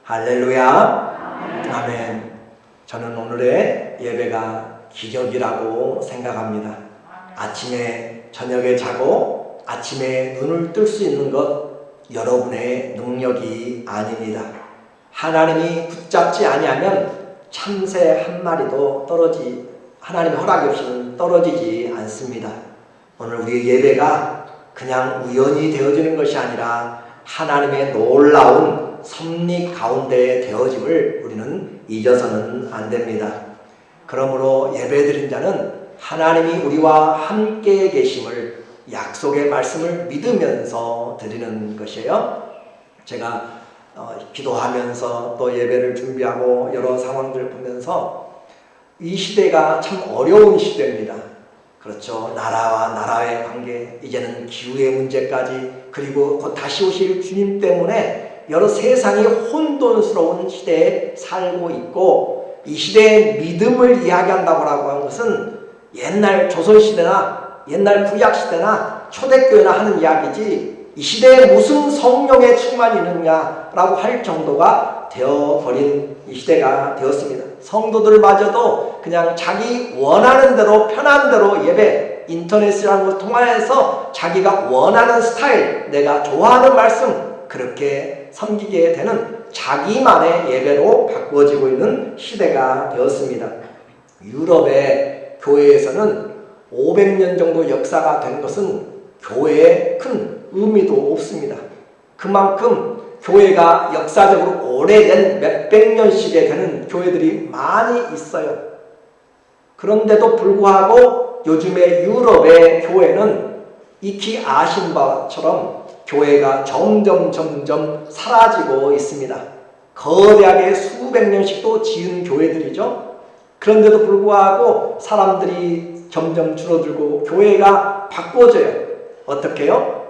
할렐루야. 아멘. 저는 오늘의 예배가 기적이라고 생각합니다. 아침에 저녁에 자고 아침에 눈을 뜰 수 있는 것 여러분의 능력이 아닙니다. 하나님이 붙잡지 아니하면 참새 한 마리도 하나님의 허락이 없이는 떨어지지 않습니다. 오늘 우리의 예배가 그냥 우연히 되어지는 것이 아니라 하나님의 놀라운 섭리 가운데 되어짐을 우리는 잊어서는 안 됩니다. 그러므로 예배드린 자는 하나님이 우리와 함께 계심을 약속의 말씀을 믿으면서 드리는 것이에요. 제가 기도하면서 또 예배를 준비하고 여러 상황들을 보면서 이 시대가 참 어려운 시대입니다. 그렇죠. 나라와 나라의 관계, 이제는 기후의 문제까지, 그리고 곧 다시 오실 주님 때문에 여러 세상이 혼돈스러운 시대에 살고 있고, 이 시대의 믿음을 이야기한다고 하는 것은 옛날 조선시대나 옛날 구약시대나 초대교회나 하는 이야기지, 이 시대에 무슨 성령의 충만이 있느냐라고 할 정도가 되어버린 이 시대가 되었습니다. 성도들마저도 그냥 자기 원하는 대로 편한 대로 예배, 인터넷이라는 것을 통해서 자기가 원하는 스타일, 내가 좋아하는 말씀 그렇게 섬기게 되는 자기만의 예배로 바꾸어지고 있는 시대가 되었습니다. 유럽의 교회에서는 500년 정도 역사가 된 것은 교회에 큰 의미도 없습니다. 그만큼 교회가 역사적으로 오래된 몇백 년씩에 되는 교회들이 많이 있어요. 그런데도 불구하고 요즘의 유럽의 교회는 익히 아신 바처럼 교회가 점점 사라지고 있습니다. 거대하게 수백 년씩도 지은 교회들이죠. 그런데도 불구하고 사람들이 점점 줄어들고 교회가 바꿔져요. 어떻게 해요?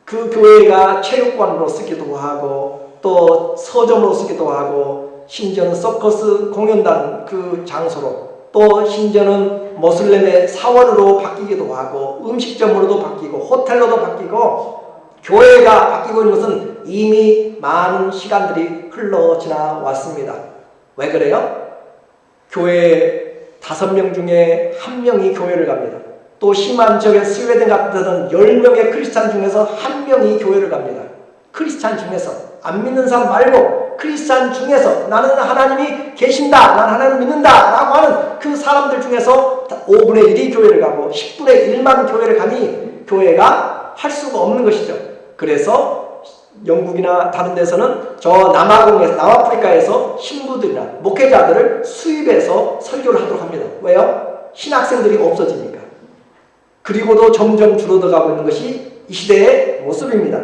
그 교회가 체육관으로 쓰기도 하고 또 서점으로 쓰기도 하고 심지어는 서커스 공연단 그 장소로, 또 심지어는 모슬렘의 사원으로 바뀌기도 하고 음식점으로도 바뀌고 호텔로도 바뀌고, 교회가 바뀌고 있는 것은 이미 많은 시간들이 흘러 지나왔습니다. 왜 그래요? 교회 5명 중에 1명이 교회를 갑니다. 또 심한 지역의 스웨덴 같은 데는 10명의 크리스찬 중에서 1명이 교회를 갑니다. 크리스찬 중에서, 안 믿는 사람 말고 크리스찬 중에서 나는 하나님이 계신다, 난 하나님 믿는다 라고 하는 그 사람들 중에서 5분의 1이 교회를 가고 10분의 1만 교회를 가니 교회가 할 수가 없는 것이죠. 그래서 영국이나 다른 데서는 저 남아프리카에서 신부들이나 목회자들을 수입해서 설교를 하도록 합니다. 왜요? 신학생들이 없어지니까. 그리고도 점점 줄어들어가고 있는 것이 이 시대의 모습입니다.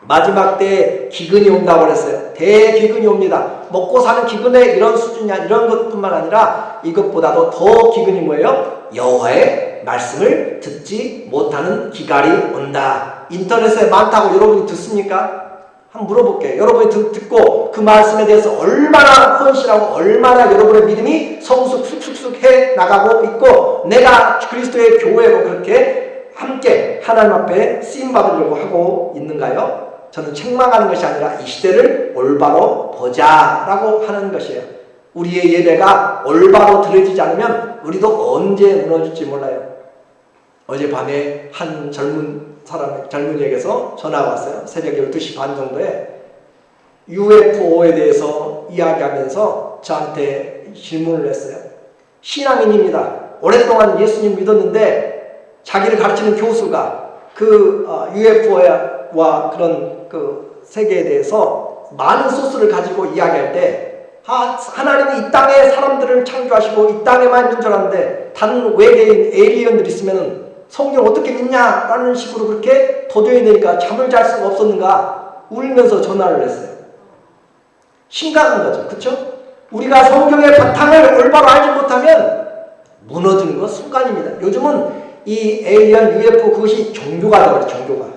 마지막 때에 기근이 온다고 그랬어요. 대기근이 옵니다. 먹고 사는 기근의 이런 수준이야, 이런 것뿐만 아니라 이것보다도 더 기근이 뭐예요? 여호와의 말씀을 듣지 못하는 기갈이 온다. 인터넷에 많다고 여러분이 듣습니까? 한번 물어볼게요. 여러분이 듣고 그 말씀에 대해서 얼마나 헌신하고 얼마나 여러분의 믿음이 성숙 쑥쑥 해 나가고 있고, 내가 그리스도의 교회로 그렇게 함께 하나님 앞에 쓰임받으려고 하고 있는가요? 저는 책망하는 것이 아니라 이 시대를 올바로 보자라고 하는 것이에요. 우리의 예배가 올바로 드려지지 않으면 우리도 언제 무너질지 몰라요. 어젯밤에 한 젊은이에게서 전화가 왔어요. 새벽 12시 반 정도에 UFO에 대해서 이야기하면서 저한테 질문을 했어요. 신앙인입니다. 오랫동안 예수님 믿었는데 자기를 가르치는 교수가 그 UFO와 그런 그 세계에 대해서 많은 소스를 가지고 이야기할 때, 하나님이 이 땅에 사람들을 창조하시고 이 땅에만 있는 줄 알았는데 다른 외계인 에이리언들이 있으면은 성경 어떻게 믿냐? 라는 식으로 그렇게 도전이 되니까 잠을 잘 수가 없었는가 울면서 전화를 했어요. 심각한 거죠. 그렇죠? 우리가 성경의 바탕을 올바로 알지 못하면 무너지는 것 순간입니다. 요즘은 이 에이리언 UFO 그것이 종교가 되어버려요. 종교가.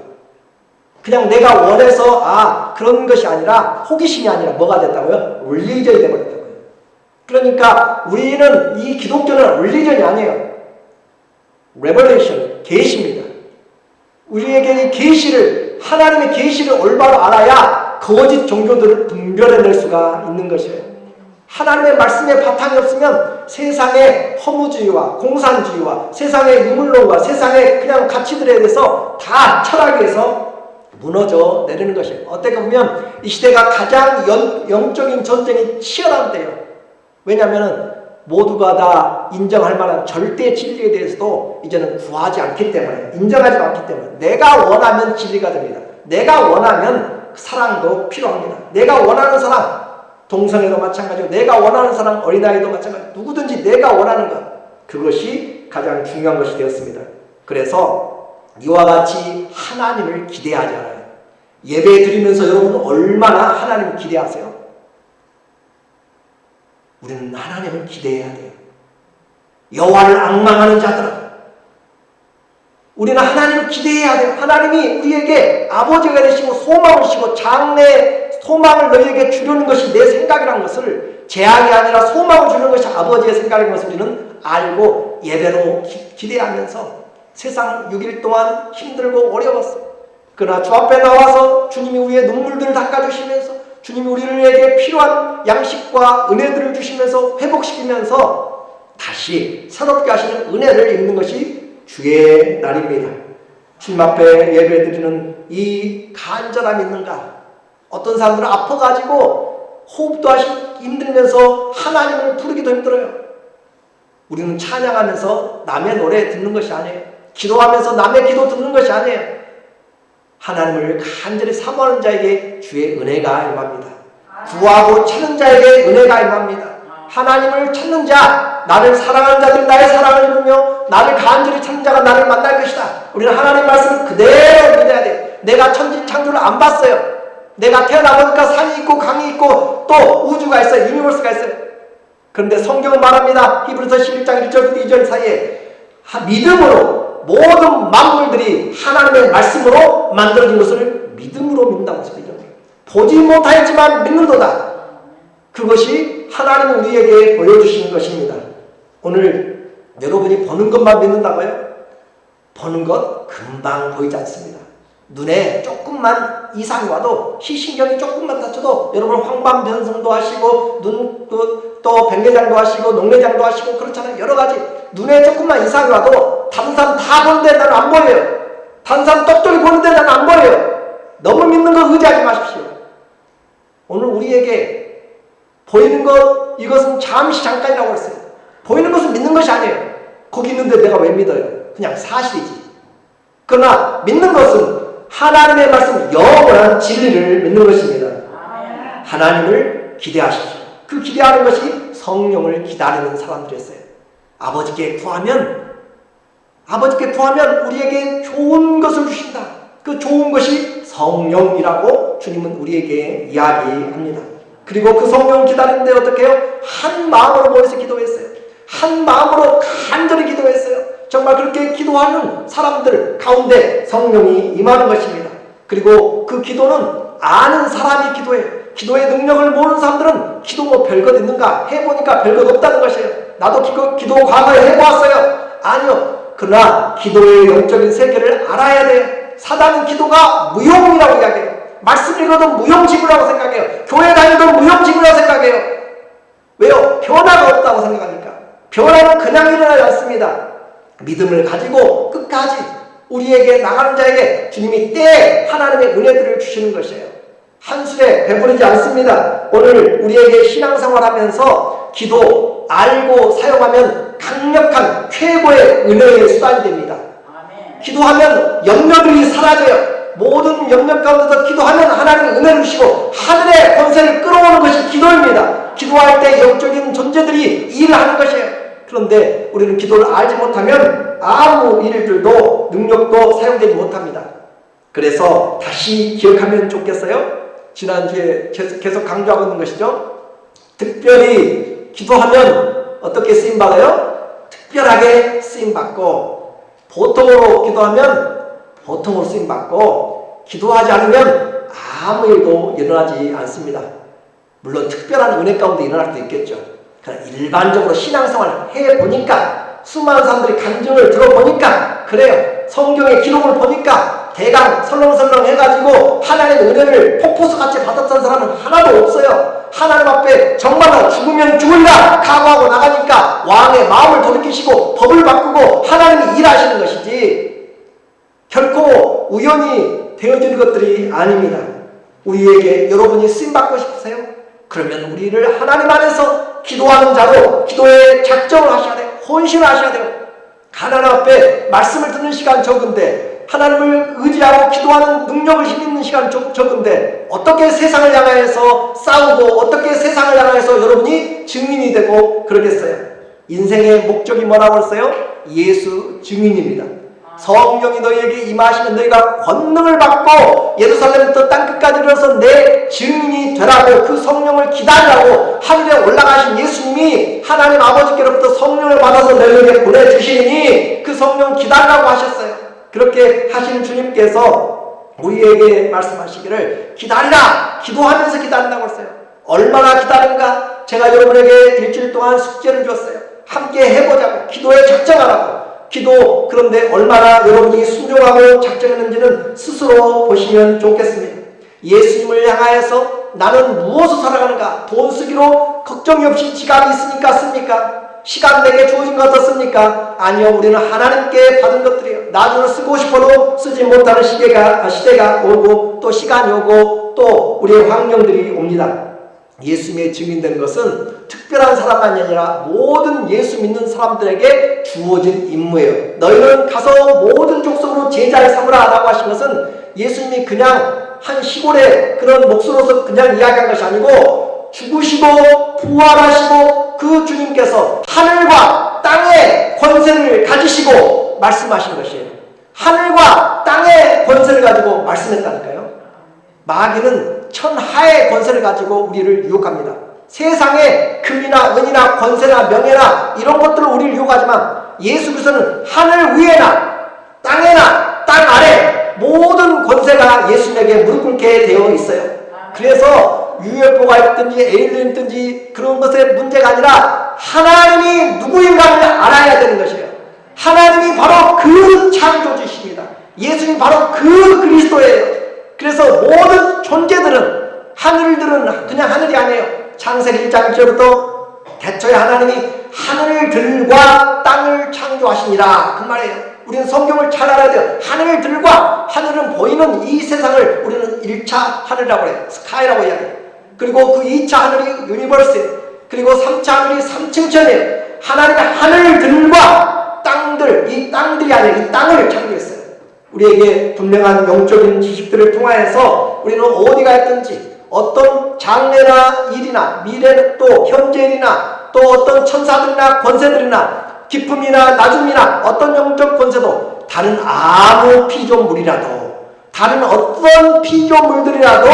그냥 내가 원해서 그런 것이 아니라, 호기심이 아니라 뭐가 됐다고요? 릴리전이 되어버렸다고요. 그러니까 우리는, 이 기독교는 릴리전이 아니에요. 레버레이션, 계시입니다. 우리에게 이 계시를, 하나님의 계시를 올바로 알아야 거짓 종교들을 분별해낼 수가 있는 것이에요. 하나님의 말씀에 바탕이 없으면 세상의 허무주의와 공산주의와 세상의 유물론과 세상의 그냥 가치들에 대해서 다 철학에서 무너져 내리는 것이에요. 어떻게 보면 이 시대가 가장 영적인 전쟁이 치열한 때예요. 왜냐하면 모두가 다 인정할 만한 절대 진리에 대해서도 이제는 구하지 않기 때문에, 인정하지 않기 때문에 내가 원하면 진리가 됩니다. 내가 원하면 사랑도 필요합니다. 내가 원하는 사랑, 동성애도 마찬가지고 내가 원하는 사랑, 어린아이도 마찬가지고 누구든지 내가 원하는 것, 그것이 가장 중요한 것이 되었습니다. 그래서 이와 같이 하나님을 기대하지 않아요. 예배 드리면서 여러분 얼마나 하나님을 기대하세요? 우리는 하나님을 기대해야 돼요. 여호와를 앙망하는 자들은 우리는 하나님을 기대해야 돼요. 하나님이 우리에게 아버지가 되시고 소망을 주시고 장래 소망을 너희에게 주려는 것이 내 생각이라는 것을, 재앙이 아니라 소망을 주는 것이 아버지의 생각인 것을 우리는 알고 예배로 기대하면서 세상 6일 동안 힘들고 어려웠어요. 그러나 주 앞에 나와서 주님이 우리의 눈물들을 닦아주시면서 주님이 우리에게 필요한 양식과 은혜들을 주시면서 회복시키면서 다시 새롭게 하시는 은혜를 입는 것이 주의 날입니다. 주님 앞에 예배드리는 이 간절함이 있는가? 어떤 사람들은 아파가지고 호흡도 힘들면서 하나님을 부르기도 힘들어요. 우리는 찬양하면서 남의 노래 듣는 것이 아니에요. 기도하면서 남의 기도 듣는 것이 아니에요. 하나님을 간절히 사모하는 자에게 주의 은혜가 임합니다. 구하고 찾는 자에게 은혜가 임합니다. 하나님을 찾는 자, 나를 사랑하는 자들이 나의 사랑을 입으며 나를 간절히 찾는 자가 나를 만날 것이다. 우리는 하나님 말씀을 그대로 믿어야 돼요. 내가 천지 창조를 안 봤어요. 내가 태어나보니까 산이 있고 강이 있고 또 우주가 있어요. 유니버스가 있어요. 그런데 성경은 말합니다. 히브리서 11장 1절부터 2절 사이에 믿음으로 모든 만물들이 하나님의 말씀으로 만들어진 것을 믿음으로 믿는다고 했습니다. 보지 못하였지만 믿는도다. 그것이 하나님은 우리에게 보여주시는 것입니다. 오늘 여러분이 보는 것만 믿는다고요? 보는 것 금방 보이지 않습니다. 눈에 조금만 이상이 와도, 시신경이 조금만 다쳐도 여러분 황반변성도 하시고 또 백내장도 하시고 녹내장도 하시고 그렇잖아요. 여러 가지 눈에 조금만 이상이 와도 다른 사람 다 보는데 나는 안 보여요. 다른 사람 똑똑히 보는데 나는 안 보여요. 너무 믿는 거 의지하지 마십시오. 오늘 우리에게 보이는 것, 이것은 잠시 잠깐이라고 했어요. 보이는 것은 믿는 것이 아니에요. 거기 있는데 내가 왜 믿어요? 그냥 사실이지. 그러나 믿는 것은 하나님의 말씀, 영원한 진리를 믿는 것입니다. 하나님을 기대하십시오. 그 기대하는 것이 성령을 기다리는 사람들이었어요. 아버지께 구하면 우리에게 좋은 것을 주신다. 그 좋은 것이 성령이라고 주님은 우리에게 이야기합니다. 그리고 그 성령을 기다리는데 어떻게 해요? 한 마음으로 모여서 기도했어요. 한 마음으로 간절히 기도했어요. 정말 그렇게 기도하는 사람들 가운데 성령이 임하는 것입니다. 그리고 그 기도는 아는 사람이 기도해요. 기도의 능력을 모르는 사람들은 기도 뭐 별것 있는가? 해보니까 별것 없다는 것이에요. 나도 기도 과거에 해보았어요. 아니요. 그러나 기도의 영적인 세계를 알아야 돼요. 사단은 기도가 무용이라고 이야기해요. 말씀 읽어도 무용지물이라고 생각해요. 교회 다니도 무용지물이라고 생각해요. 왜요? 변화가 없다고 생각하니까. 변화는 그냥 일어나지 않습니다. 믿음을 가지고 끝까지 우리에게 나가는 자에게 주님이 때에 하나님의 은혜들을 주시는 것이에요. 한술에 배부르지 않습니다. 오늘 우리에게 신앙생활하면서 기도 알고 사용하면 강력한 최고의 은혜의 수단이 됩니다. 기도하면 염려들이 사라져요. 모든 염려 가운데서 기도하면 하나님의 은혜를 주시고 하늘의 권세를 끌어오는 것이 기도입니다. 기도할 때 영적인 존재들이 일을 하는 것이에요. 그런데 우리는 기도를 알지 못하면 아무 일들도 능력도 사용되지 못합니다. 그래서 다시 기억하면 좋겠어요? 지난주에 계속 강조하고 있는 것이죠. 특별히 기도하면 어떻게 쓰임받아요? 특별하게 쓰임받고, 보통으로 기도하면 보통으로 쓰임받고, 기도하지 않으면 아무 일도 일어나지 않습니다. 물론 특별한 은혜 가운데 일어날 수도 있겠죠. 그러나 일반적으로 신앙생활을 해보니까, 수많은 사람들이 간증을 들어보니까 그래요. 성경의 기록을 보니까 대강 설렁설렁 해가지고 하나님의 은혜를 폭포수같이 받았던 사람은 하나도 없어요. 하나님 앞에 정말로 죽으면 죽으리라 각오하고 나가니까 왕의 마음을 돌이키시고 법을 바꾸고 하나님이 일하시는 것이지 결코 우연히 되어지는 것들이 아닙니다. 우리에게 여러분이 쓰임받고 싶으세요? 그러면 우리를 하나님 안에서 기도하는 자로 기도의 작정을 하셔야 돼요. 헌신을 하셔야 돼요. 하나님 앞에 말씀을 듣는 시간 적은데 하나님을 의지하고 기도하는 능력을 힘있는 시간 적은데 어떻게 세상을 향하여서 싸우고 어떻게 세상을 향하여서 여러분이 증인이 되고 그러겠어요? 인생의 목적이 뭐라고 했어요? 예수 증인입니다. 성령이 너희에게 임하시면 너희가 권능을 받고 예루살렘부터 땅끝까지 이르러서 내 증인이 되라고 그 성령을 기다리라고 하늘에 올라가신 예수님이 하나님 아버지께로부터 성령을 받아서 너희에게 보내주시니 그 성령 기다리라고 하셨어요. 그렇게 하신 주님께서 우리에게 말씀하시기를 기다리라! 기도하면서 기다린다고 했어요. 얼마나 기다린가? 제가 여러분에게 일주일 동안 숙제를 줬어요. 함께 해보자고 기도에 작정하라고. 기도 그런데 얼마나 여러분이 순종하고 작정했는지는 스스로 보시면 좋겠습니다. 예수님을 향하여서 나는 무엇을 살아가는가? 돈 쓰기로 걱정이 없이 지갑이 있으니까 씁니까? 시간 내게 주어진 것 어떻습니까? 아니요, 우리는 하나님께 받은 것들이에요. 나중에 쓰고 싶어도 쓰지 못하는 시대가 오고 또 시간이 오고 또 우리의 환경들이 옵니다. 예수님의 증인된 것은 특별한 사람만이 아니라 모든 예수 믿는 사람들에게 주어진 임무예요. 너희는 가서 모든 족속으로 제자를 삼으라 라고 하신 것은 예수님이 그냥 한 시골의 그런 목수로서 그냥 이야기한 것이 아니고 죽으시고 부활하시고 그 주님께서 하늘과 땅의 권세를 가지시고 말씀하신 것이에요. 하늘과 땅의 권세를 가지고 말씀했다니까요. 마귀는 천하의 권세를 가지고 우리를 유혹합니다. 세상의 금이나 은이나 권세나 명예나 이런 것들을 우리를 유혹하지만 예수 그리스도는 하늘 위에나 땅에나 땅 아래 모든 권세가 예수님에게 무릎 꿇게 되어 있어요. 그래서 UFO가 있든지 에일리언이 있든지 그런 것의 문제가 아니라 하나님이 누구인가를 알아야 되는 것이에요. 하나님이 바로 그 창조주십니다. 예수님이 바로 그 그리스도예요. 그래서 모든 존재들은 하늘들은 그냥 하늘이 아니에요. 창세기 1장 1절부터 대초에 하나님이 하늘들과 땅을 창조하시니라 그 말이에요. 우리는 성경을 잘 알아야 돼요. 하늘들과 하늘은 보이는 이 세상을 우리는 1차 하늘이라고 해요. 스카이라고 이야기해요. 그리고 그 2차 하늘이 유니버스예요. 그리고 3차 하늘이 삼층천이에요. 하나님의 하늘들과 땅들, 이 땅들이 아니라 이 땅을 창조했어요. 우리에게 분명한 영적인 지식들을 통하여서 우리는 어디가 있든지 어떤 장래나 일이나 미래 또 현재 일이나 또 어떤 천사들이나 권세들이나 기쁨이나 낮음이나 어떤 영적 권세도 다른 아무 피조물이라도 다른 어떤 피조물들이라도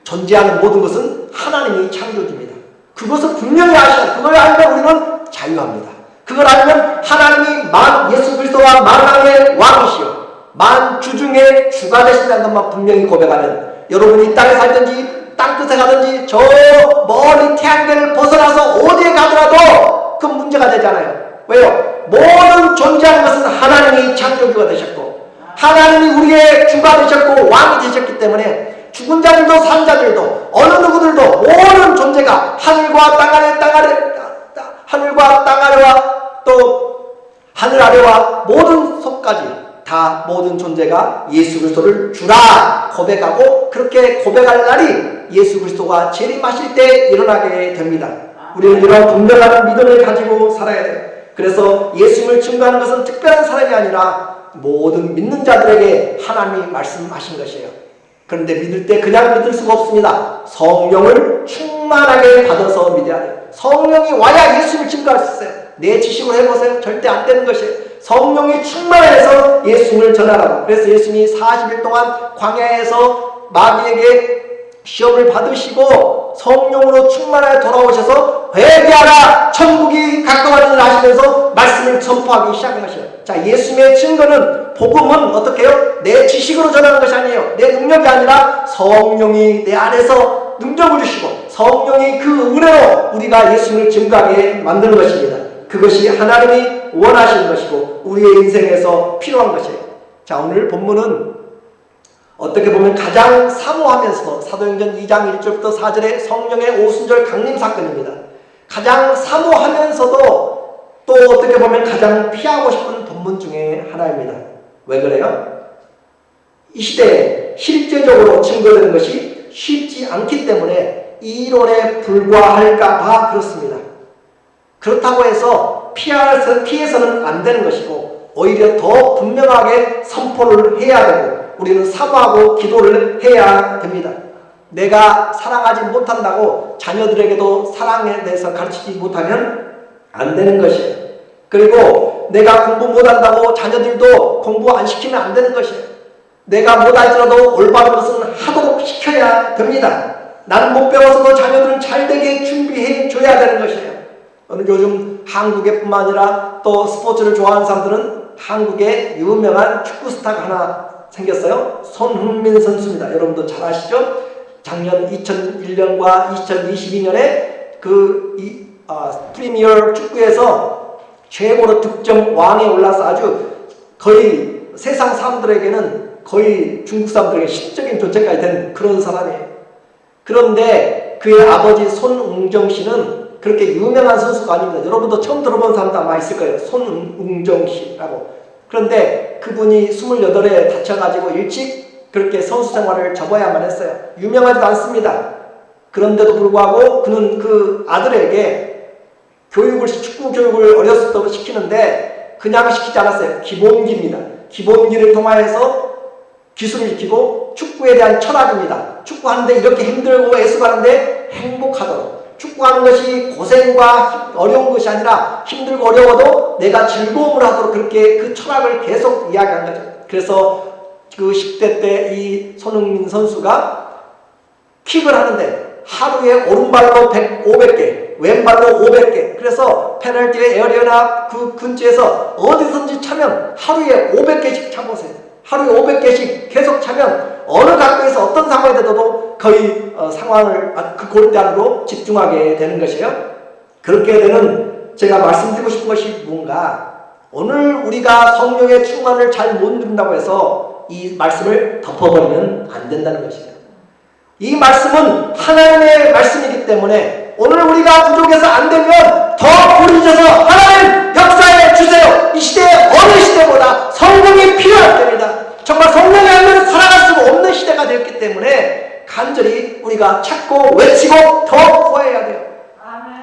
존재하는 모든 것은 하나님이 창조주입니다. 그것을 분명히 아셔야 그걸 알면 우리는 자유합니다. 그걸 알면 하나님이 예수 그리스도와 만왕의 왕이시오 만주 중에 주가 되신다는 것만 분명히 고백하면 여러분이 땅에 살든지 땅끝에 가든지 저 멀리 태양계를 벗어나서 어디에 가더라도 그 문제가 되잖아요. 왜요? 모든 존재하는 것은 하나님이 창조주가 되셨고 하나님이 우리의 주가 되셨고 왕이 되셨기 때문에 죽은 자들도 산 자들도 어느 누구들도 모든 존재가 하늘과 땅 아래 하늘과 땅 아래와 또 하늘 아래와 모든 속까지 다 모든 존재가 예수 그리스도를 주라 고백하고 그렇게 고백할 날이 예수 그리스도가 재림하실 때 일어나게 됩니다. 우리는 이런 분명한 믿음을 가지고 살아야 돼요. 그래서 예수님을 증거하는 것은 특별한 사람이 아니라 모든 믿는 자들에게 하나님이 말씀하신 것이에요. 그런데 믿을 때 그냥 믿을 수가 없습니다. 성령을 충만하게 받아서 믿어야 돼요. 성령이 와야 예수님을 증거할 수 있어요. 내 지식으로 해보세요. 절대 안 되는 것이에요. 성령이 충만해서 예수님을 전하라고. 그래서 예수님이 40일 동안 광야에서 마귀에게 시험을 받으시고 성령으로 충만하게 돌아오셔서 회개하라 천국이 가까워지라 하시면서 말씀을 선포하기 시작한 것이에요. 자, 예수님의 증거는 복음은 어떻게 해요? 내 지식으로 전하는 것이 아니에요. 내 능력이 아니라 성령이 내 안에서 능력을 주시고 성령이 그 은혜로 우리가 예수님을 증거하게 만드는 것입니다. 그것이 하나님이 원하시는 것이고 우리의 인생에서 필요한 것이에요. 자, 오늘 본문은 어떻게 보면 가장 사모하면서도 사도행전 2장 1절부터 4절의 성령의 오순절 강림 사건입니다. 가장 사모하면서도 또 어떻게 보면 가장 피하고 싶은 본문 중에 하나입니다. 왜 그래요? 이 시대에 실제적으로 증거되는 것이 쉽지 않기 때문에 이론에 불과할까 봐 그렇습니다. 그렇다고 해서 피해서는 안 되는 것이고 오히려 더 분명하게 선포를 해야 되고 우리는 사모하고 기도를 해야 됩니다. 내가 사랑하지 못한다고 자녀들에게도 사랑에 대해서 가르치지 못하면 안 되는 것이에요. 그리고 내가 공부 못한다고 자녀들도 공부 안 시키면 안 되는 것이에요. 내가 못할지라도 올바른 것은 하도록 시켜야 됩니다. 나는 못 배워서도 자녀들은 잘되게 준비해 줘야 되는 것이에요. 오늘 요즘 한국에 뿐만 아니라 또 스포츠를 좋아하는 사람들은 한국에 유명한 축구 스타가 하나 생겼어요. 손흥민 선수입니다. 여러분도 잘 아시죠? 작년 2001년과 2022년에 프리미어 축구에서 최고로 득점 왕에 올라서 아주 거의 세상 사람들에게는 거의 중국 사람들에게 신적인 존재까지 된 그런 사람이에요. 그런데 그의 아버지 손웅정 씨는 그렇게 유명한 선수가 아닙니다. 여러분도 처음 들어본 사람도 아마 있을 거예요. 손웅정 씨라고. 그런데 그분이 28에 다쳐가지고 일찍 그렇게 선수 생활을 접어야만 했어요. 유명하지도 않습니다. 그런데도 불구하고 그는 그 아들에게 축구 교육을 어렸을 때부터 시키는데 그냥 시키지 않았어요. 기본기입니다. 기본기를 통하여서 기술을 익히고 축구에 대한 철학입니다. 축구하는데 이렇게 힘들고 애쓰가는데 행복하도록. 축구하는 것이 고생과 어려운 것이 아니라 힘들고 어려워도 내가 즐거움을 하도록 그렇게 그 철학을 계속 이야기한 거죠. 그래서 그 10대 때 이 손흥민 선수가 킥을 하는데 하루에 오른발로 500개, 왼발로 500개. 그래서 페널티 에어리어나 그 근처에서 어디든지 차면 하루에 500개씩 차보세요. 하루에 500개씩 계속 차면 어느 각도에서 어떤 상황이 되더라도 거의 상황을 그 골대 안으로 집중하게 되는 것이에요. 그렇게 되는 제가 말씀드리고 싶은 것이 뭔가 오늘 우리가 성령의 충만을 잘 못 누린다고 해서 이 말씀을 덮어버리면 안 된다는 것이에요. 이 말씀은 하나님의 말씀이기 때문에 오늘 우리가 부족해서 안 되면 더 부르셔서 하나님 역사해 주세요. 이 시대에 어느 시대보다 성령이 필요할 때입니다. 정말 성령이 없는 살아갈 수가 없는 시대가 되었기 때문에 간절히 우리가 찾고 외치고 더 구해야 돼요. 아멘.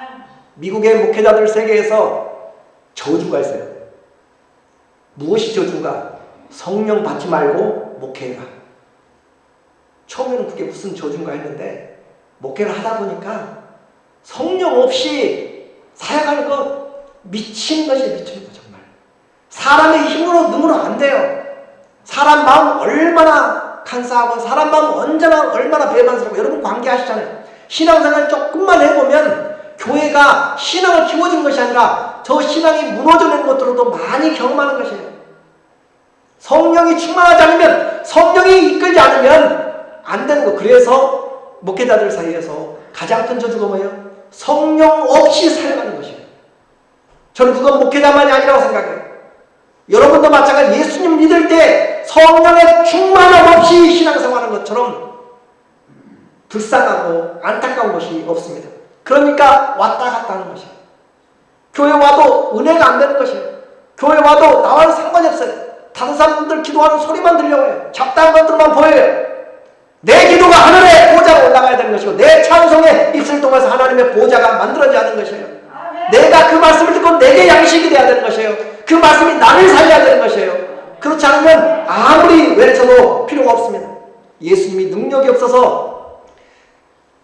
미국의 목회자들 세계에서 저주가 있어요. 무엇이 저주인가? 성령 받지 말고 목회해라. 처음에는 그게 무슨 저주인가 했는데 목회를 하다 보니까 성령 없이 사역하는 거 미친 것이 미친 거 정말. 사람의 힘으로 능으로 안 돼요. 사람 마음 얼마나 간사하고 사람 마음 언제나 얼마나 배반스럽고 여러분 관계하시잖아요. 신앙생활 조금만 해보면 교회가 신앙을 키워준 것이 아니라 저 신앙이 무너져낸 것들로도 많이 경험하는 것이에요. 성령이 충만하지 않으면 성령이 이끌지 않으면 안 되는 거. 그래서 목회자들 사이에서 가장 큰 저주가 뭐예요? 성령 없이 살아가는 것이에요. 저는 그건 목회자만이 아니라고 생각해요. 여러분도 마찬가지. 예수님 믿을 때 성령의 충만함 없이 신앙생활하는 것처럼 불쌍하고 안타까운 것이 없습니다. 그러니까 왔다 갔다 하는 것이에요. 교회 와도 은혜가 안 되는 것이에요. 교회 와도 나와는 상관이 없어요. 다른 사람들 기도하는 소리만 들려와요. 잡다한 것들만 보여요. 내 기도가 하늘의 보좌로 올라가야 되는 것이고 내 찬송의 입술을 통해서 하나님의 보좌가 만들어져야 하는 것이에요. 내가 그 말씀을 듣고 내게 양식이 돼야 되는 것이에요. 그 말씀이 나를 살려야 되는 것이에요. 그렇지 않으면 아무리 외쳐도 필요가 없습니다. 예수님이 능력이 없어서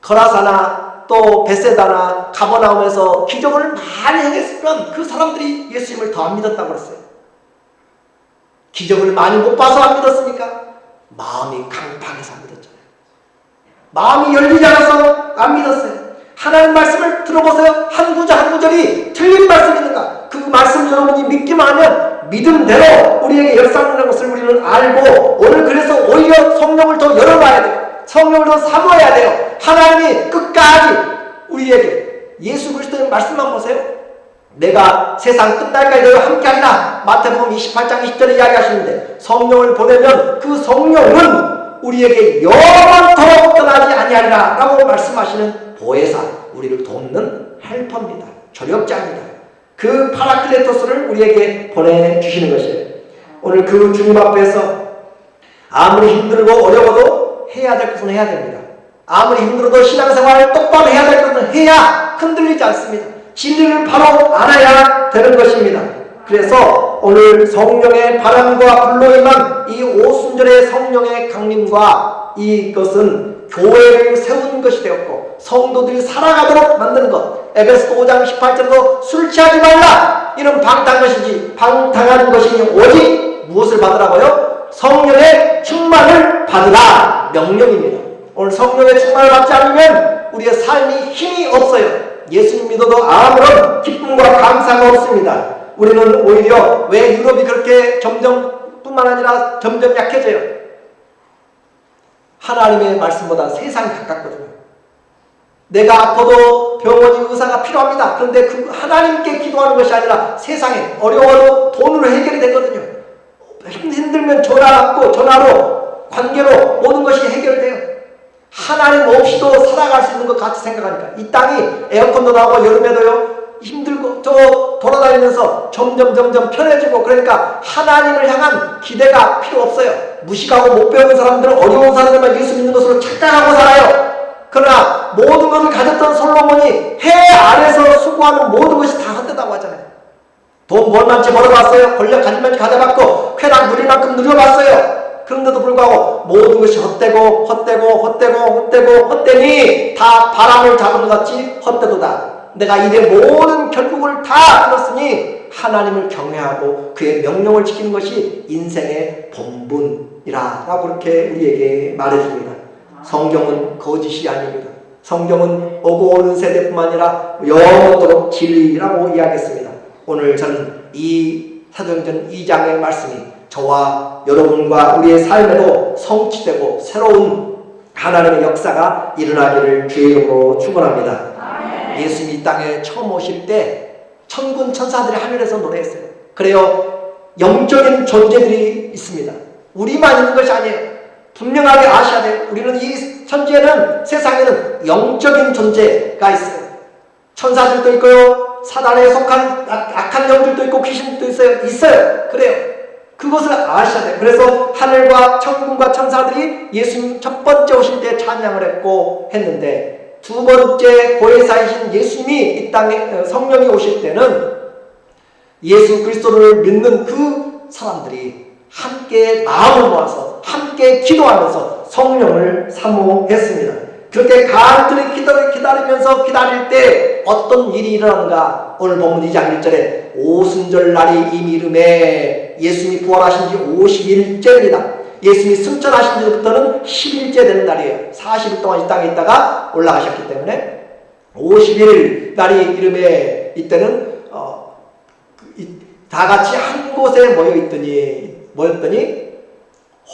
거라사나 또 베세다나 가버나움에서 기적을 많이 행했으면 그 사람들이 예수님을 더 안 믿었다고 그랬어요. 기적을 많이 못 봐서 안 믿었습니까? 마음이 강팍해서 안 믿었잖아요. 마음이 열리지 않아서 안 믿었어요. 하나님 말씀을 들어보세요. 한 구절 한 구절이 틀린 말씀이 있는가? 그 말씀 여러분이 믿기만 하면 믿음대로 우리에게 역사하는 것을 우리는 알고 오늘 그래서 오히려 성령을 더 열어봐야 돼요. 성령을 더 사모해야 돼요. 하나님이 끝까지 우리에게 예수 그리스도의 말씀만 보세요. 내가 세상 끝날까지 너희와 함께하리라. 마태복음 28장 20절에 이야기하시는데 성령을 보내면 그 성령은 우리에게 영원토록 떠나지 아니하리라 라고 말씀하시는 보혜사, 우리를 돕는 헬퍼입니다. 조력자입니다. 그 파라클레토스를 우리에게 보내주시는 것이에요. 오늘 그 주님 앞에서 아무리 힘들고 어려워도 해야 될 것은 해야 됩니다. 아무리 힘들어도 신앙생활을 똑바로 해야 될 것은 해야 흔들리지 않습니다. 진리를 바로 알아야 되는 것입니다. 그래서 오늘 성령의 바람과 불로 임한 이 오순절의 성령의 강림과 이것은 교회를 세운 것이 되었고 성도들이 살아가도록 만드는 것. 에베소서 5장 18절도 술 취하지 말라. 이는 방탕한 것이지 방탕한 것이니 오직 무엇을 받으라고요? 성령의 충만을 받으라. 명령입니다. 오늘 성령의 충만을 받지 않으면 우리의 삶이 힘이 없어요. 예수님 믿어도 아무런 기쁨과 감사가 없습니다. 우리는 오히려 왜 유럽이 그렇게 뿐만 아니라 점점 약해져요? 하나님의 말씀보다 세상이 가깝거든요. 내가 아파도 병원이 의사가 필요합니다. 그런데 그 하나님께 기도하는 것이 아니라 세상에 어려워도 돈으로 해결이 되거든요. 힘들면 전화로 관계로 모든 것이 해결돼요. 하나님 없이도 살아갈 수 있는 것 같이 생각하니까 이 땅이 에어컨도 나오고 여름에도요 힘들고 돌아다니면서 점점 편해지고 그러니까 하나님을 향한 기대가 필요 없어요. 무식하고 못 배우는 사람들은 어려운 사람들만 예수 믿는 것으로 착각하고 살아요. 그러나 모든 것을 가졌던 솔로몬이 해 아래서 수고하는 모든 것이 다 헛되다고 하잖아요. 돈 벌만치 벌어봤어요. 권력 가진만치 가져봤고 쾌락 누릴 만큼 누려봤어요. 그런데도 불구하고 모든 것이 헛되니 다 바람을 잡은 것 같이 헛되도다. 내가 이래 모든 결국을 다 들었으니 하나님을 경외하고 그의 명령을 지키는 것이 인생의 본분이라 라고 그렇게 우리에게 말해줍니다. 성경은 거짓이 아닙니다. 성경은 오고 오는 세대뿐만 아니라 영원토록 진리라고 이야기했습니다. 오늘 저는 이 사도행전 2장의 말씀이 저와 여러분과 우리의 삶에도 성취되고 새로운 하나님의 역사가 일어나기를 주의 이름으로 축원합니다. 예수님이 이 땅에 처음 오실 때 천군 천사들이 하늘에서 노래했어요. 그래요. 영적인 존재들이 있습니다. 우리만 있는 것이 아니에요. 분명하게 아셔야 돼요. 우리는 이 천지에는 세상에는 영적인 존재가 있어요. 천사들도 있고요. 사단에 속한 악한 영들도 있고 귀신도 있어요. 그래요. 그것을 아셔야 돼요. 그래서 하늘과 천군과 천사들이 예수님 첫 번째 오실 때 찬양을 했는데 두 번째 보혜사이신 예수님이 이 땅에 성령이 오실 때는 예수 그리스도를 믿는 그 사람들이 함께 마음을 모아서 함께 기도하면서 성령을 사모했습니다. 그렇게 간절히 기다리면서 기다릴 때 어떤 일이 일어나는가? 오늘 본문 2장 1절에 오순절 날이 이미 이름에 예수님이 부활하신 지 50일째입니다. 예수님이 승천하신 지부터는 10일째 되는 날이에요. 40일 동안 이 땅에 있다가 올라가셨기 때문에 50일 날이 이름에 이때는 다 같이 한 곳에 모였더니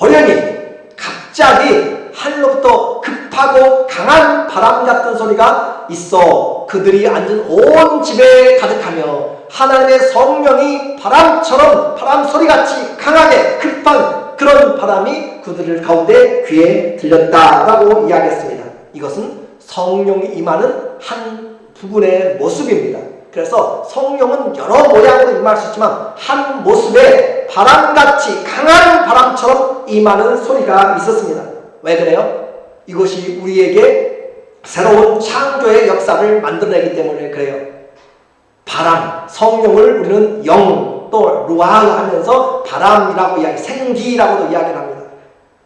호련히 갑자기 하늘로부터 급하고 강한 바람 같은 소리가 있어 그들이 앉은 온 집에 가득하며 하나님의 성령이 바람 소리같이 강하게 급한 그런 바람이 그들 가운데 귀에 들렸다라고 이야기했습니다. 이것은 성령이 임하는 한 부분의 모습입니다. 그래서 성령은 여러 모양으로 임할 수 있지만 한 모습에 바람같이 강한 바람처럼 임하는 소리가 있었습니다. 왜 그래요? 이것이 우리에게 새로운 창조의 역사를 만들어내기 때문에 그래요. 바람, 성령을 우리는 영, 또 루아흐 하면서 바람이라고 생기라고도 이야기를 합니다.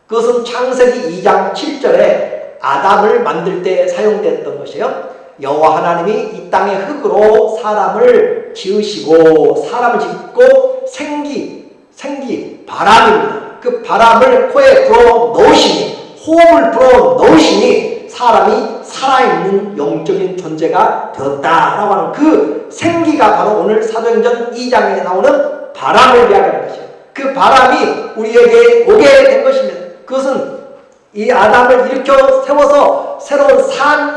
그것은 창세기 2장 7절에 아담을 만들 때 사용됐던 것이에요. 여호와 하나님이 이 땅의 흙으로 사람을 지으시고 사람을 짓고 생기 바람입니다. 그 바람을 코에 불어 넣으시니 호흡을 불어 넣으시니 사람이 살아있는 영적인 존재가 되었다라고 하는 그 생기가 바로 오늘 사도행전 2장에 나오는 바람을 이야기하는 것이에요. 그 바람이 우리에게 오게 된 것입니다. 그것은 이 아담을 일으켜 세워서 새로운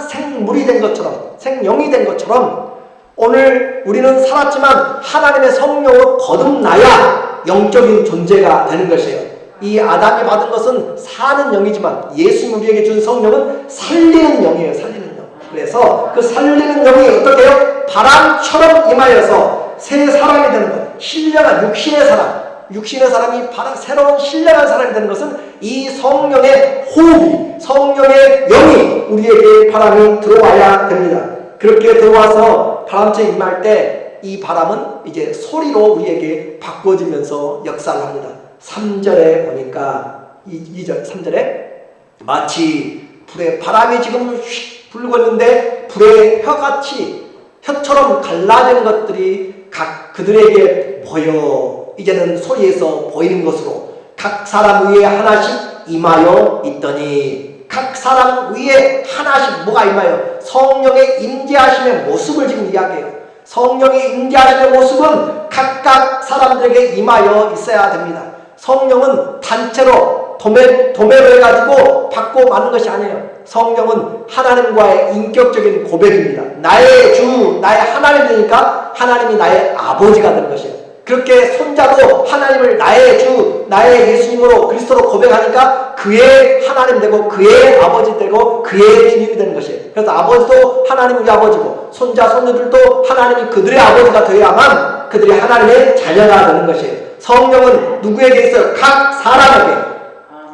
생물이 된 것처럼 생영이 된 것처럼 오늘 우리는 살았지만 하나님의 성령을 거듭나야 영적인 존재가 되는 것이에요. 이 아담이 받은 것은 사는 영이지만 예수님 우리에게 준 성령은 살리는 영이에요. 살리는 영. 그래서 그 살리는 영이 어떻게 해요? 바람처럼 임하여서 새 사람이 되는 것. 신령한 육신의 사람. 육신의 사람이 새로운 신령한 사람이 되는 것은 이 성령의 호흡이, 성령의 영이 우리에게 바람이 들어와야 됩니다. 그렇게 들어와서 바람처럼 임할 때 이 바람은 이제 소리로 우리에게 바꿔지면서 역사를 합니다. 3절에 보니까 2절 3절에 마치 불에 바람이 지금 휙 불고 있는데 불의 혀처럼 갈라지는 것들이 각 그들에게 보여 이제는 소리에서 보이는 것으로 각 사람 위에 하나씩 임하여 있더니 각 사람 위에 하나씩 뭐가 임하여 성령의 임재하심의 모습을 지금 이야기해요. 성령의 임재하심의 모습은 각각 사람들에게 임하여 있어야 됩니다. 성령은 단체로 도매로 해가지고 받고 마는 것이 아니에요. 성령은 하나님과의 인격적인 고백입니다. 나의 주, 나의 하나님이니까 하나님이 나의 아버지가 되는 것이에요. 그렇게 손자도 하나님을 나의 주, 나의 예수님으로 그리스도로 고백하니까 그의 하나님 되고 그의 아버지 되고 그의 주님이 되는 것이에요. 그래서 아버지도 하나님이 우리 아버지고 손자, 손녀들도 하나님이 그들의 아버지가 되어야만 그들이 하나님의 자녀가 되는 것이에요. 성령은 누구에게 있어요? 각 사람에게.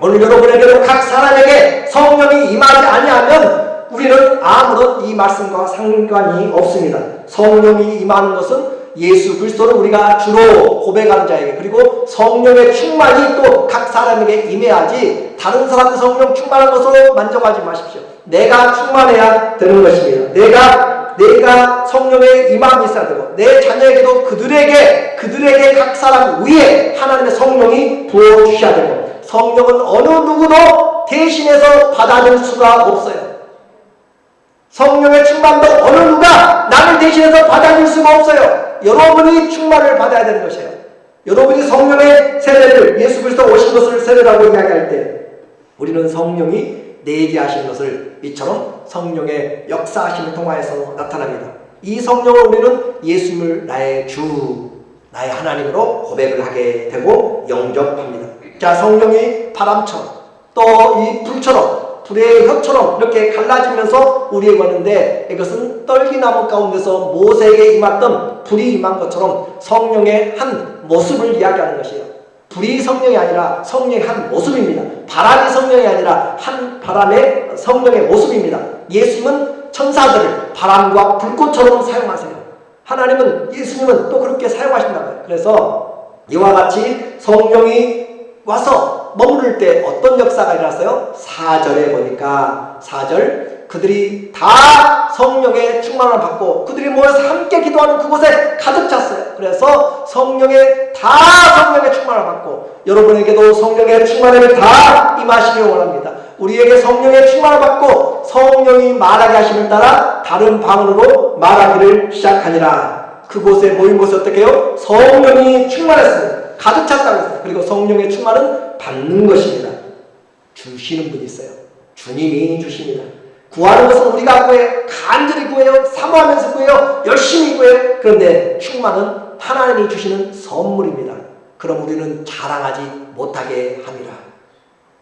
오늘 여러분에게도 각 사람에게 성령이 임하지 아니하면 우리는 아무런 이 말씀과 상관이 없습니다. 성령이 임하는 것은 예수 그리스도를 우리가 주로 고백하는 자에게, 그리고 성령의 충만이 또 각 사람에게 임해야지 다른 사람 성령 충만한 것으로 만족하지 마십시오. 내가 충만해야 되는 것입니다. 내가 성령의 임함이 있어야 되고 내 자녀에게도 그들에게 각 사람 위에 하나님의 성령이 부어주셔야 되고, 성령은 어느 누구도 대신해서 받아줄 수가 없어요. 성령의 충만도 어느 누가 나를 대신해서 받아줄 수가 없어요. 여러분이 충만을 받아야 되는 것이에요. 여러분이 성령의 세례를, 예수 그리스도 오신 것을 세례라고 이야기할 때 우리는 성령이 내게 하신 것을 이처럼 성령의 역사하심을 통하여서 나타납니다. 이 성령을 우리는 예수님을 나의 주, 나의 하나님으로 고백을 하게 되고 영접합니다. 자, 성령이 바람처럼 또 이 불처럼 불의 혀처럼 이렇게 갈라지면서 우리에게 왔는데, 이것은 떨기나무 가운데서 모세에게 임했던 불이 임한 것처럼 성령의 한 모습을 이야기하는 것이에요. 불이 성령이 아니라 성령의 한 모습입니다. 바람이 성령이 아니라 한 바람의 성령의 모습입니다. 예수님은 천사들을 바람과 불꽃처럼 사용하세요. 하나님은, 예수님은 또 그렇게 사용하신다고요. 그래서 이와 같이 성령이 와서 머무를 때 어떤 역사가 일어났어요? 4절에 보니까 4절 그들이 다 성령의 충만을 받고 그들이 모여서 함께 기도하는 그곳에 가득 찼어요. 그래서 성령의 충만을 받고 여러분에게도 성령의 충만을 다 임하시길 원합니다. 우리에게 성령의 충만을 받고 성령이 말하게 하심을 따라 다른 방언으로 말하기를 시작하니라. 그곳에 모인 곳이 어떻게 해요? 성령이 충만했습니다. 가득 찼다고 했어요. 그리고 성령의 충만은 받는 것입니다. 주시는 분이 있어요. 주님이 주십니다. 구하는 것은 우리가 구해요. 간절히 구해요. 사모하면서 구해요. 열심히 구해요. 그런데 충만은 하나님이 주시는 선물입니다. 그럼 우리는 자랑하지 못하게 합니다.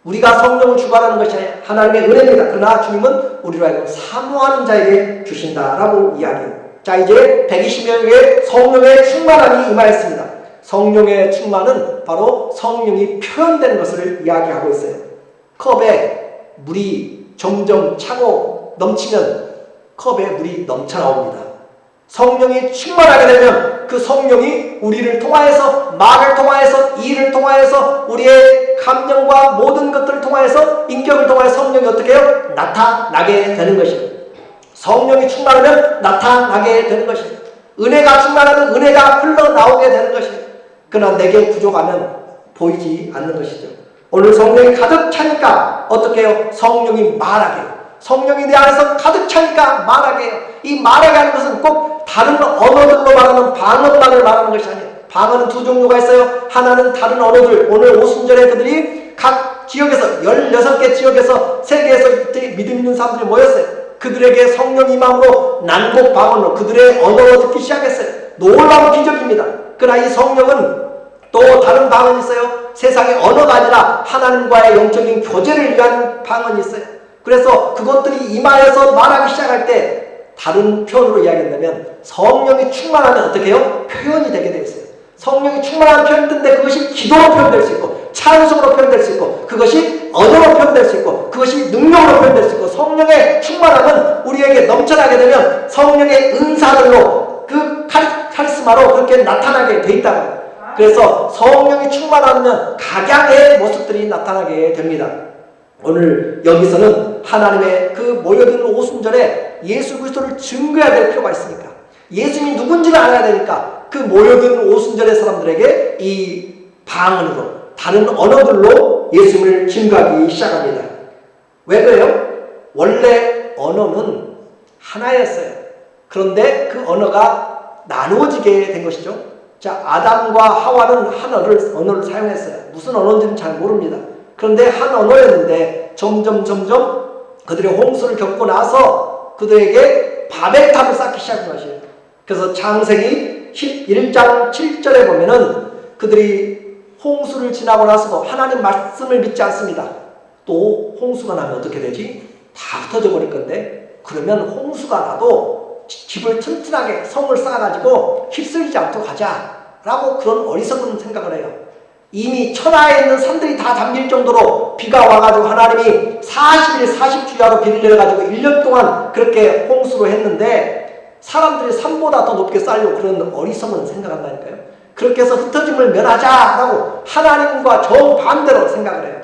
우리가 성령을 주관하는 것이 하나님의 은혜입니다. 그러나 주님은 우리로 하여금 사모하는 자에게 주신다라고 이야기해요. 자, 이제 120명에게 성령의 충만함이 임하였습니다. 성령의 충만은 바로 성령이 표현되는 것을 이야기하고 있어요. 컵에 물이 점점 차고 넘치면 컵에 물이 넘쳐 나옵니다. 성령이 충만하게 되면 그 성령이 우리를 통하여서, 말을 통하여서, 일을 통하여서, 우리의 감정과 모든 것들을 통하여서, 인격을 통하여서 성령이 어떻게 해요? 나타나게 되는 것이에요. 성령이 충만하면 나타나게 되는 것이에요. 은혜가 충만하면 은혜가 흘러나오게 되는 것이에요. 그러나 내게 부족하면 보이지 않는 것이죠. 오늘 성령이 가득 차니까 어떻게 해요? 성령이 말하게 해요. 성령이 내 안에서 가득 차니까 말하게 해요. 이 말하게 하는 것은 꼭 다른 언어들로 말하는 방언만을 말하는 것이 아니에요. 방언은 두 종류가 있어요. 하나는 다른 언어들, 오늘 오순절에 그들이 각 지역에서 16개 지역에서 세계에서 믿음 있는 사람들이 모였어요. 그들에게 성령 임함으로 난곡 방언으로 그들의 언어로 듣기 시작했어요. 놀라운 기적입니다. 그러나 이 성령은 또 다른 방언이 있어요. 세상의 언어가 아니라 하나님과의 영적인 교제를 위한 방언이 있어요. 그래서 그것들이 임하여서 말하기 시작할 때 다른 표현으로 이야기한다면 성령이 충만하면 어떻게 해요? 표현이 되게 되어 있어요. 성령이 충만한 표현인데 그것이 기도로 표현될 수 있고 찬송으로 표현될 수 있고 그것이 언어로 표현될 수 있고 그것이 능력으로 표현될 수 있고 성령의 충만함은 우리에게 넘쳐나게 되면 성령의 은사들로 그 카리스마로 그렇게 나타나게 돼 있다고. 그래서 성령이 충만하면 각양의 모습들이 나타나게 됩니다. 오늘 여기서는 하나님의 그 모여든 오순절에 예수 그리스도를 증거해야 될 필요가 있으니까 예수님이 누군지를 알아야 되니까 그 모여든 오순절의 사람들에게 이 방언으로 다른 언어들로 예수님을 증거하기 시작합니다. 왜 그래요? 원래 언어는 하나였어요. 그런데 그 언어가 나누어지게 된 것이죠. 자, 아담과 하와는 한 언어를 사용했어요. 무슨 언어인지는 잘 모릅니다. 그런데 한 언어였는데 점점 그들의 홍수를 겪고 나서 그들에게 바벨탑을 쌓기 시작한 것이에요. 그래서 창세기 11장 7절에 보면은 그들이 홍수를 지나고 나서도 하나님 말씀을 믿지 않습니다. 또 홍수가 나면 어떻게 되지? 다 흩어져 버릴 건데 그러면 홍수가 나도 집을 튼튼하게 성을 쌓아가지고 휩쓸리지 않도록 하자라고 그런 어리석은 생각을 해요. 이미 천하에 있는 산들이 다 잠길 정도로 비가 와가지고 하나님이 40일 40주야로 비를 내려가지고 1년 동안 그렇게 홍수로 했는데 사람들이 산보다 더 높게 쌓으려고 그런 어리석은 생각한다니까요. 그렇게 해서 흩어짐을 면하자라고 하나님과 정반대로 생각을 해요.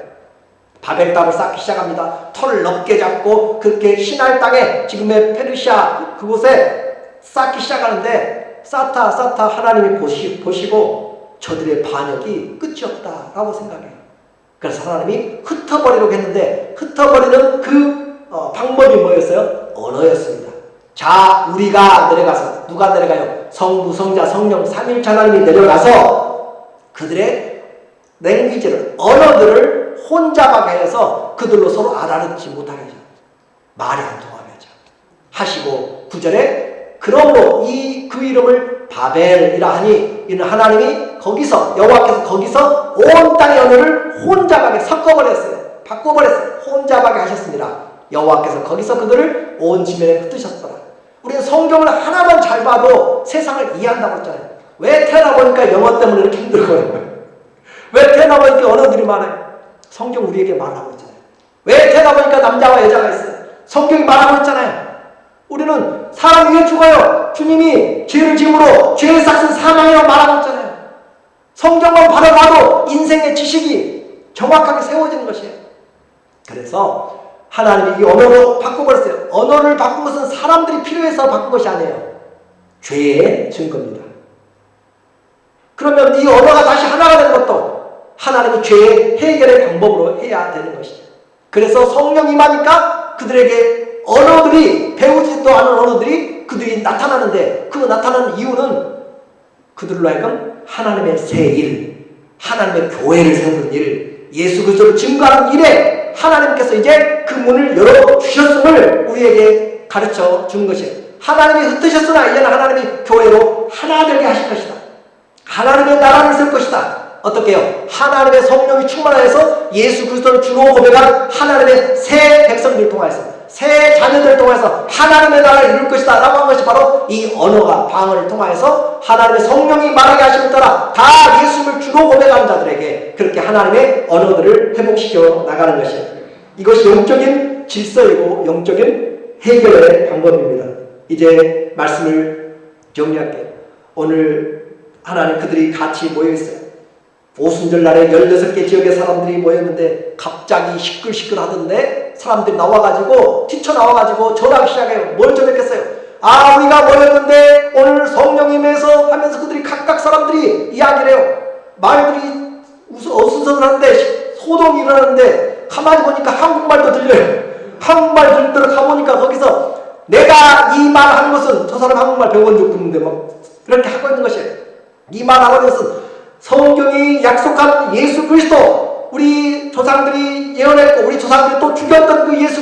바벨탑을 쌓기 시작합니다. 털을 넓게 잡고 그렇게 시날 땅에 지금의 페르시아 그곳에 쌓기 시작하는데 쌓다 하나님이 보시고 저들의 반역이 끝이 없다라고 생각해요. 그래서 하나님이 흩어버리려고 했는데 흩어버리는 그 방법이 뭐였어요? 언어였습니다. 자, 우리가 내려가서 누가 내려가요? 성부, 성자, 성령 삼일체 하나님이 내려가서 그들의 랭귀지를 언어들을 혼잡하게 해서 그들로 서로 알아듣지 못하게 하죠. 말이 안 통하게 하죠. 하시고 9절에 그러므로 그 이름을 바벨이라 하니 이는 하나님이 거기서 여호와께서 거기서 온 땅의 언어를 혼잡하게 섞어버렸어요. 바꿔버렸어요. 혼잡하게 하셨습니다. 여호와께서 거기서 그들을 온 지면에 흩으셨더라. 우리는 성경을 하나만 잘 봐도 세상을 이해한다고 했잖아요. 왜 태어나 보니까 영어 때문에 이렇게 힘들어요? 왜 태어나 보니까 언어들이 많아요? 성경 우리에게 말하고 있잖아요. 왜 태어나 보니까 남자와 여자가 있어요? 성경이 말하고 있잖아요. 우리는 사람 위에 죽어요. 주님이 죄를 지음으로 죄의 삭은 사망이라고 말하고 있잖아요. 성경만 바라봐도 인생의 지식이 정확하게 세워지는 것이에요. 그래서 하나님이 이 언어로 바꿔버렸어요. 언어를 바꾼 것은 사람들이 필요해서 바꾼 것이 아니에요. 죄의 증거입니다. 그러면 이 언어가 다시 하나가 되는 것도 하나님이 죄의 해결의 방법으로 해야 되는 것이죠. 그래서 성령이 임하니까 그들에게 언어들이 배우지도 않은 언어들이 그들이 나타나는데 그 나타나는 이유는 그들로 하여금 하나님의 새 일, 하나님의 교회를 세우는 일, 예수 그리스도를 증거하는 일에 하나님께서 이제 그 문을 열어주셨음을 우리에게 가르쳐 준 것이에요. 하나님이 흩으셨으나 이제는 하나님이 교회로 하나 되게 하실 것이다. 하나님의 나라를 세울 것이다. 어떻게 해요? 하나님의 성령이 충만하여서 예수 그리스도를 주로 고백한 하나님의 새 백성들을 통하여서 새 자녀들을 통해서 하나님의 나라를 이룰 것이다 라고 한 것이 바로 이 언어가 방언을 통하여서 하나님의 성령이 말하게 하심을 따라 다 예수님을 주로 고백하는 자들에게 그렇게 하나님의 언어들을 회복시켜 나가는 것이에요. 이것이 영적인 질서이고 영적인 해결의 방법입니다. 이제 말씀을 정리할게요. 오늘 하나님 그들이 같이 모여있어요. 오순절 날에 16개 지역의 사람들이 모였는데 갑자기 시끌시끌 하던데 사람들이 나와가지고 튀쳐나와가지고 전하기 시작해요. 뭘 전했겠어요? 아, 우리가 모였는데 오늘 성령 임해서 하면서 그들이 각각 사람들이 이야기를 해요. 말들이 어수선한데 소동이 일어나는데 가만히 보니까 한국말도 들려요. 한국말 들으러 가보니까 거기서 내가 이 말 한 것은 저 사람 한국말 배운 적 없는데 막 그렇게 하고 있는 것이에요. 이 말 하는 것은 성경이 약속한 예수 그리스도 우리 우리 조상들이 예언했고 우리 조상들이 또 죽였던 그 예수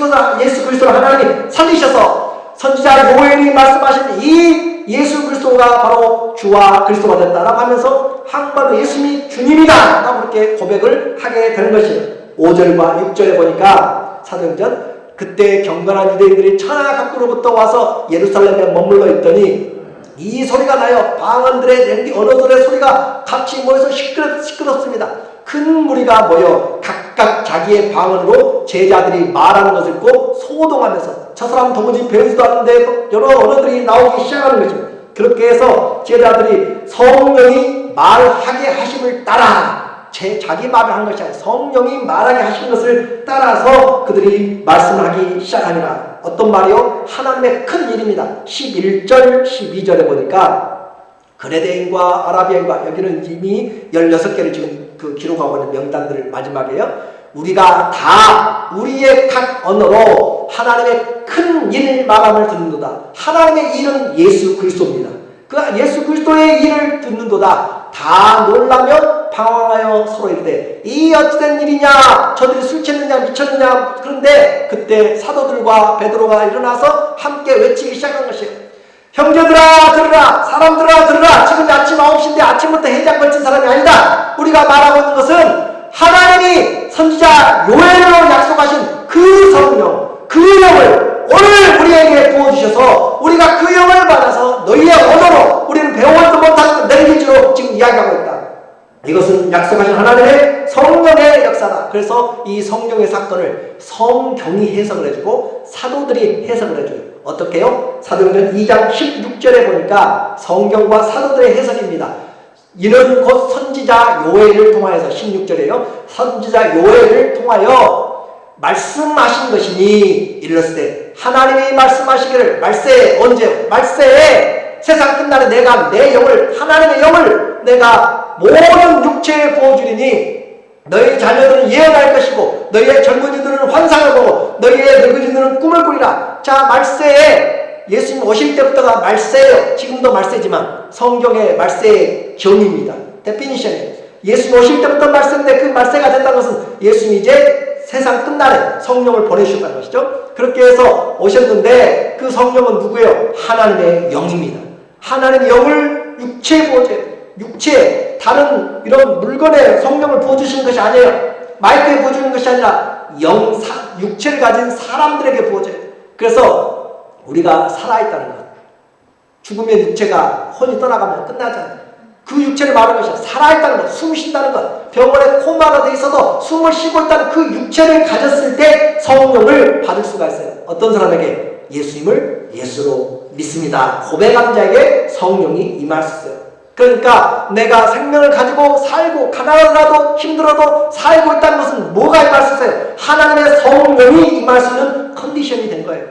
그리스도를 하나님이 살리셔서 선지자 요엘이 말씀하신 이 예수 그리스도가 바로 주와 그리스도가 됐다라고 하면서 한국말로 예수님이 주님이다 라고 그렇게 고백을 하게 되는 것이에요. 5절과 6절에 보니까 사도행전 그때 경건한 유대인들이 천하 각국으로부터 와서 예루살렘에 머물러 있더니 이 소리가 나요. 방언들의 냄비 언어들의 소리가 같이 모여서 시끄럽습니다. 큰 무리가 모여 각각 자기의 방언으로 제자들이 말하는 것을 듣고 소동하면서 저 사람 도무지 배우지도 않는데 여러 언어들이 나오기 시작하는 것입니다. 그렇게 해서 제자들이 성령이 말하게 하심을 따라 자기 말을 한 것이 아니라 성령이 말하게 하신 것을 따라서 그들이 말씀하기 시작하니라. 어떤 말이요? 하나님의 큰 일입니다. 11절 12절에 보니까 그레데인과 아라비아인과 여기는 이미 16개를 지금 기록하고 있는 명단들을 마지막에요. 우리가 다 우리의 각 언어로 하나님의 큰 일 마감을 듣는도다. 하나님의 일은 예수 그리스도입니다. 그 예수 그리스도의 일을 듣는도다. 다 놀라며 방황하여 서로 이르되 이 어찌된 일이냐, 저들이 술 취했느냐 미쳤느냐. 그런데 그때 사도들과 베드로가 일어나서 함께 외치기 시작한 것이에요. 형제들아 들으라, 사람들아 들으라. 지금 아침 9시인데 아침부터 해장 걸친 사람이 아니다. 우리가 말하고 있는 것은 하나님이 선지자 요엘로 약속하신 그 성령, 그 영을 오늘 우리에게 부어주셔서 우리가 그 영을 받아서 너희의 언어로 우리는 배워도 못하는 내리기로 지금 이야기하고 있다. 이것은 약속하신 하나님의 성령의 역사다. 그래서 이 성령의 사건을 성경이 해석을 해주고 사도들이 해석을 해줘요. 어떻게 해요? 사도행전 2장 16절에 보니까 성경과 사도들의 해석입니다. 이는 곧 선지자 요엘을 통하여서 16절에요. 선지자 요엘을 통하여 말씀하신 것이니 이르렀으되 하나님이 말씀하시기를 말세에 언제? 말세에 세상 끝날에 내가 내 영을 하나님의 영을 내가 모든 육체에 부어주리니 너희 자녀들은 예언할 것이고 너희의 젊은이들은 환상을 보고 너희의 늙은이들은 꿈을 꾸리라. 자, 말세에 예수님 오실 때부터가 말세예요. 지금도 말세지만 성경의 말세의 경입니다. 데피니션이에요. 예수님 오실 때부터 말세인데 그 말세가 된다는 것은 예수님이 이제 세상 끝날에 성령을 보내주셨다는 것이죠. 그렇게 해서 오셨는데 그 성령은 누구예요? 하나님의 영입니다. 하나님의 영을 육체에 부어줘요. 육체, 다른 이런 물건에 성령을 부어주시는 것이 아니에요. 마이크에 부어주는 것이 아니라 육체를 가진 사람들에게 부어줘요. 그래서 우리가 살아있다는 것, 죽으면 육체가 혼이 떠나가면 끝나잖아요. 그 육체를 말하는 것이 살아있다는 것, 숨 쉰다는 것, 병원에 코마가 돼 있어도 숨을 쉬고 있다는 그 육체를 가졌을 때 성령을 받을 수가 있어요. 어떤 사람에게? 예수님을 예수로 믿습니다. 고백한 자에게 성령이 임할 수 있어요. 그러니까 내가 생명을 가지고 살고 가난하더라도 힘들어도 살고 있다는 것은 뭐가 임할 수 있어요? 하나님의 성령이 임할 수 있는 컨디션이 된 거예요.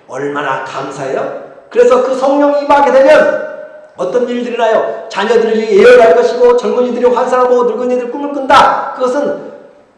얼마나 감사해요? 그래서 그 성령이 임하게 되면 어떤 일들이 나요? 자녀들이 예언할 것이고 젊은이들이 환상을 보고 늙은이들 꿈을 꾼다. 그것은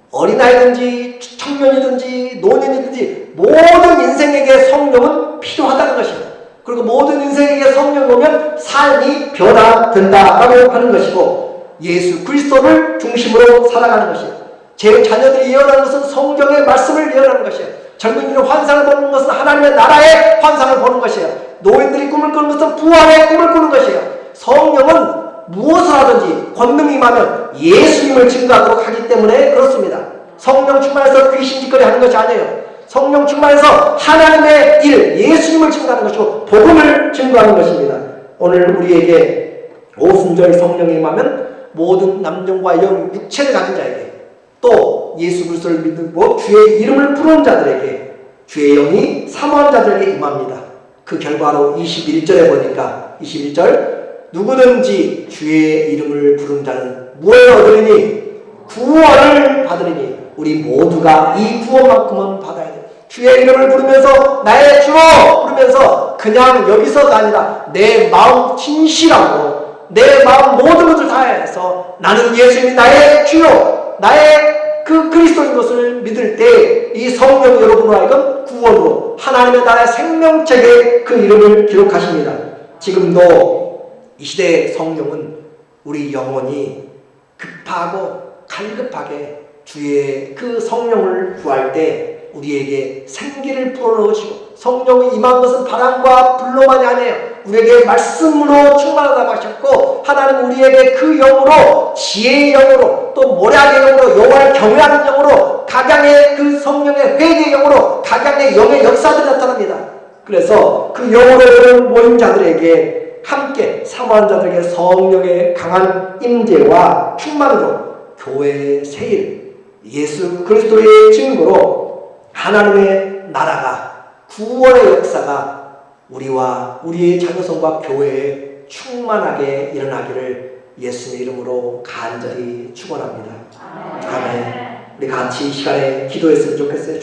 어린아이든지 청년이든지 노년이든지 모든 인생에게 성령은 필요하다는 것입니다. 그리고 모든 인생에게 성령이 오면 삶이 변화된다라고 하는 것이고 예수 그리스도를 중심으로 살아가는 것이에요. 제 자녀들이 예언하는 것은 성경의 말씀을 예언하는 것이에요. 젊은이들이 환상을 보는 것은 하나님의 나라의 환상을 보는 것이에요. 노인들이 꿈을 꾸는 것은 부활의 꿈을 꾸는 것이에요. 성령은 무엇을 하든지 권능이 임하면 예수님을 증거하도록 하기 때문에 그렇습니다. 성령 충만해서 귀신 짓거리 하는 것이 아니에요. 성령 충만해서 하나님의 일, 예수님을 증거하는 것이고 복음을 증거하는 것입니다. 오늘 우리에게 오순절 성령이 임하면 모든 남정과 영, 육체를 가진 자에게 또 예수 그리스도를 믿고 주의 이름을 부르는 자들에게 주의 영이 사모하는 자들에게 임합니다. 그 결과로 21절에 보니까 21절 누구든지 주의 이름을 부르는 자는 무엇을 얻으리니? 구원을 받으리니 우리 모두가 이 구원만큼은 받아야 돼요. 주의 이름을 부르면서 나의 주로 부르면서 그냥 여기서가 아니라 내 마음 진실하고 내 마음 모든 것을 다해서 나는 예수님이 나의 주요 나의 그 그리스도인 것을 믿을 때 이 성령이 여러분으로 하여금 구원으로 하나님의 나라의 생명책에 그 이름을 기록하십니다. 지금도 이 시대의 성령은 우리 영혼이 급하고 갈급하게 주의 그 성령을 구할 때 우리에게 생기를 불어넣으시고, 성령이 임한 것은 바람과 불로만이 아니에요. 우리에게 말씀으로 충만하다고 하셨고, 하나님 우리에게 그 영으로, 지혜의 영으로, 또 모략의 영으로, 여호와를 경외하는 영으로, 각양의 그 성령의 회개의 영으로 각양의 영의 역사들이 나타납니다. 그래서 그 영으로 모인 자들에게, 함께 사모하는 자들에게 성령의 강한 임재와 충만으로 교회의 세일, 예수 그리스도의 증거로 하나님의 나라가, 구원의 역사가 우리와 우리의 자녀성과 교회에 충만하게 일어나기를 예수님의 이름으로 간절히 축원합니다. 아멘. 우리 같이 이 시간에 기도했으면 좋겠어요.